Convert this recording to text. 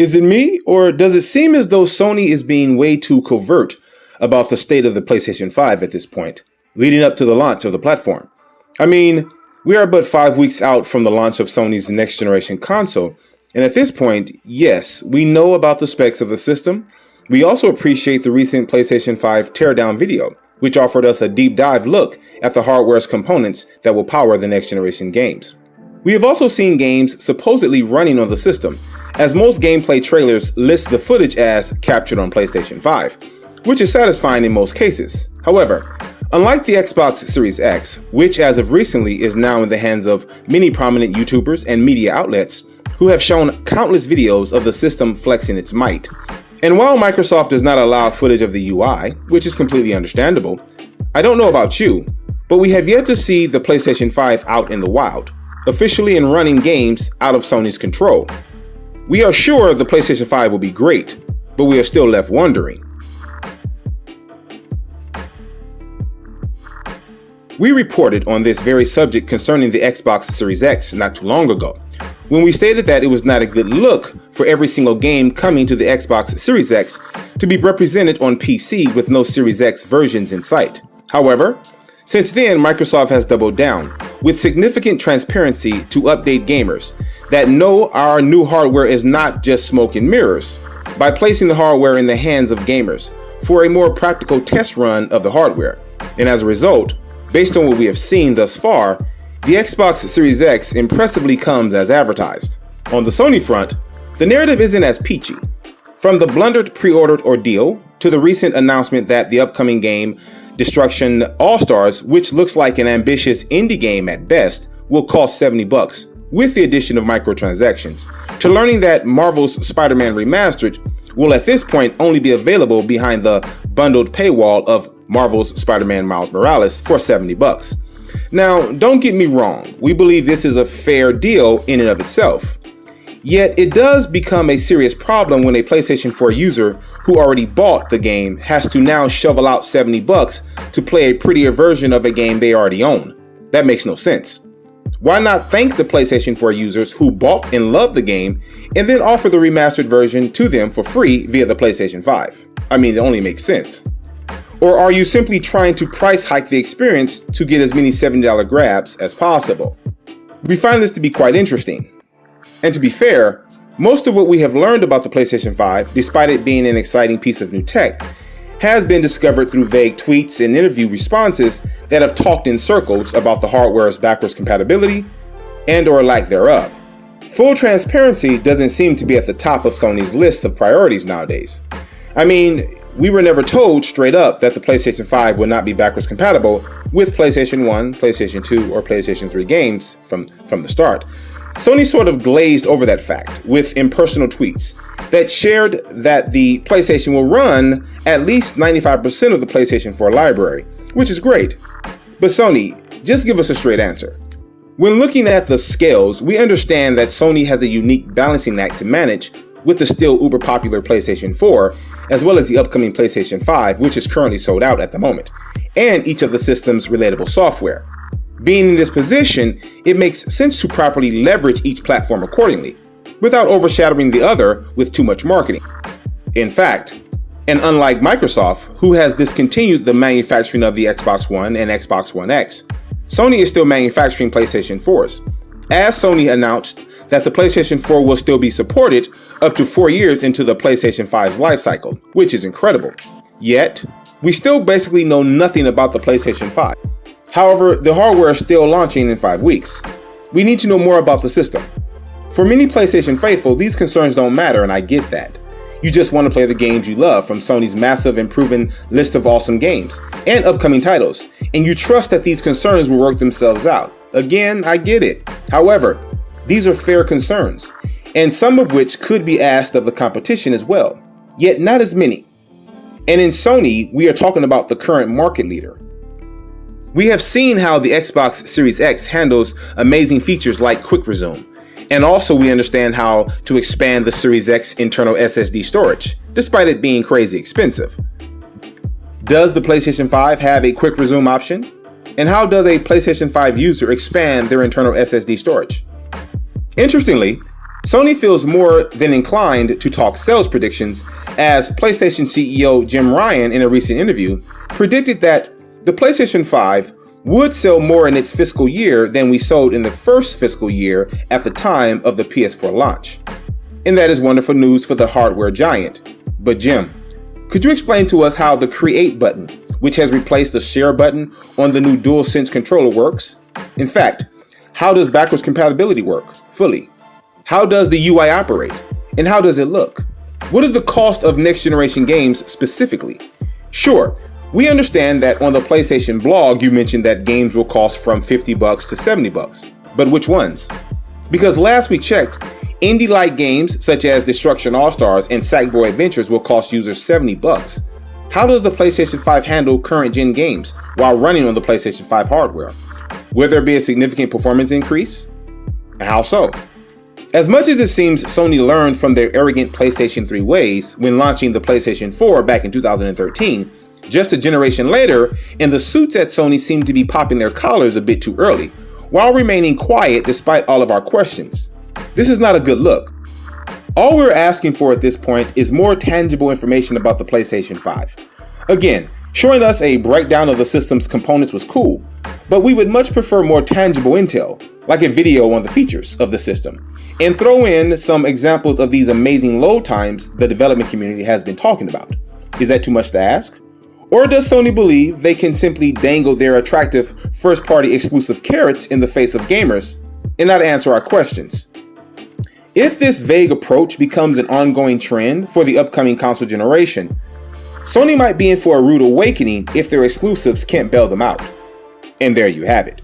Is it me, or does it seem as though Sony is being way too covert about the state of the PlayStation 5 at this point, leading up to the launch of the platform? I mean, we are but 5 weeks out from the launch of Sony's next generation console, and at this point, yes, we know about the specs of the system. We also appreciate the recent PlayStation 5 teardown video, which offered us a deep dive look at the hardware's components that will power the next generation games. We have also seen games supposedly running on the system, as most gameplay trailers list the footage as captured on PlayStation 5, which is satisfying in most cases. However, unlike the Xbox Series X, which as of recently is now in the hands of many prominent YouTubers and media outlets who have shown countless videos of the system flexing its might. And while Microsoft does not allow footage of the UI, which is completely understandable, I don't know about you, but we have yet to see the PlayStation 5 out in the wild, officially in running games out of Sony's control. We are sure the PlayStation 5 will be great, but we are still left wondering. We reported on this very subject concerning the Xbox Series X not too long ago, when we stated that it was not a good look for every single game coming to the Xbox Series X to be represented on PC with no Series X versions in sight. However, since then, Microsoft has doubled down with significant transparency to update gamers that know our new hardware is not just smoke and mirrors, by placing the hardware in the hands of gamers for a more practical test run of the hardware. And as a result, based on what we have seen thus far, the Xbox Series X impressively comes as advertised. On the Sony front, the narrative isn't as peachy. From the blundered pre-ordered ordeal to the recent announcement that the upcoming game, Destruction All-Stars, which looks like an ambitious indie game at best, will cost $70 with the addition of microtransactions, to learning that Marvel's Spider-Man Remastered will at this point only be available behind the bundled paywall of Marvel's Spider-Man Miles Morales for $70. Now, don't get me wrong, we believe this is a fair deal in and of itself. Yet it does become a serious problem when a PlayStation 4 user who already bought the game has to now shovel out $70 to play a prettier version of a game they already own. That makes no sense. Why not thank the PlayStation 4 users who bought and loved the game and then offer the remastered version to them for free via the PlayStation 5? I mean, it only makes sense. Or are you simply trying to price hike the experience to get as many $70 grabs as possible? We find this to be quite interesting. And to be fair, most of what we have learned about the PlayStation 5, despite it being an exciting piece of new tech, has been discovered through vague tweets and interview responses that have talked in circles about the hardware's backwards compatibility and or lack thereof. Full transparency doesn't seem to be at the top of Sony's list of priorities nowadays. I mean, we were never told straight up that the PlayStation 5 would not be backwards compatible with PlayStation 1, PlayStation 2, or PlayStation 3 games from the start. Sony sort of glazed over that fact with impersonal tweets that shared that the PlayStation will run at least 95% of the PlayStation 4 library, which is great. But Sony, just give us a straight answer. When looking at the scales, we understand that Sony has a unique balancing act to manage with the still uber popular PlayStation 4, as well as the upcoming PlayStation 5, which is currently sold out at the moment, and each of the system's relatable software. Being in this position, it makes sense to properly leverage each platform accordingly, without overshadowing the other with too much marketing. In fact, and unlike Microsoft, who has discontinued the manufacturing of the Xbox One and Xbox One X, Sony is still manufacturing PlayStation 4s, as Sony announced that the PlayStation 4 will still be supported up to 4 years into the PlayStation 5's life cycle, which is incredible. Yet, we still basically know nothing about the PlayStation 5. However, the hardware is still launching in 5 weeks. We need to know more about the system. For many PlayStation faithful, these concerns don't matter, and I get that. You just want to play the games you love from Sony's massive and proven list of awesome games and upcoming titles, and you trust that these concerns will work themselves out. Again, I get it. However, these are fair concerns, and some of which could be asked of the competition as well, yet not as many. And in Sony, we are talking about the current market leader. We have seen how the Xbox Series X handles amazing features like Quick Resume, and also we understand how to expand the Series X internal SSD storage, despite it being crazy expensive. Does the PlayStation 5 have a Quick Resume option? And how does a PlayStation 5 user expand their internal SSD storage? Interestingly, Sony feels more than inclined to talk sales predictions, as PlayStation CEO Jim Ryan, in a recent interview, predicted that the PlayStation 5 would sell more in its fiscal year than we sold in the first fiscal year at the time of the PS4 launch. And that is wonderful news for the hardware giant. But Jim, could you explain to us how the Create button, which has replaced the Share button on the new DualSense controller, works? In fact, how does backwards compatibility work fully? How does the UI operate? And how does it look? What is the cost of next generation games specifically? Sure, we understand that on the PlayStation blog you mentioned that games will cost from $50 to $70, but which ones? Because last we checked, indie-like games such as Destruction All-Stars and Sackboy Adventures will cost users $70. How does the PlayStation 5 handle current gen games while running on the PlayStation 5 hardware? Will there be a significant performance increase? And how so? As much as it seems Sony learned from their arrogant PlayStation 3 ways when launching the PlayStation 4 back in 2013, just a generation later, and the suits at Sony seem to be popping their collars a bit too early, while remaining quiet despite all of our questions. This is not a good look. All we're asking for at this point is more tangible information about the PlayStation 5. Again, showing us a breakdown of the system's components was cool, but we would much prefer more tangible intel, like a video on the features of the system, and throw in some examples of these amazing load times the development community has been talking about. Is that too much to ask? Or does Sony believe they can simply dangle their attractive first-party exclusive carrots in the face of gamers and not answer our questions? If this vague approach becomes an ongoing trend for the upcoming console generation, Sony might be in for a rude awakening if their exclusives can't bail them out. And there you have it.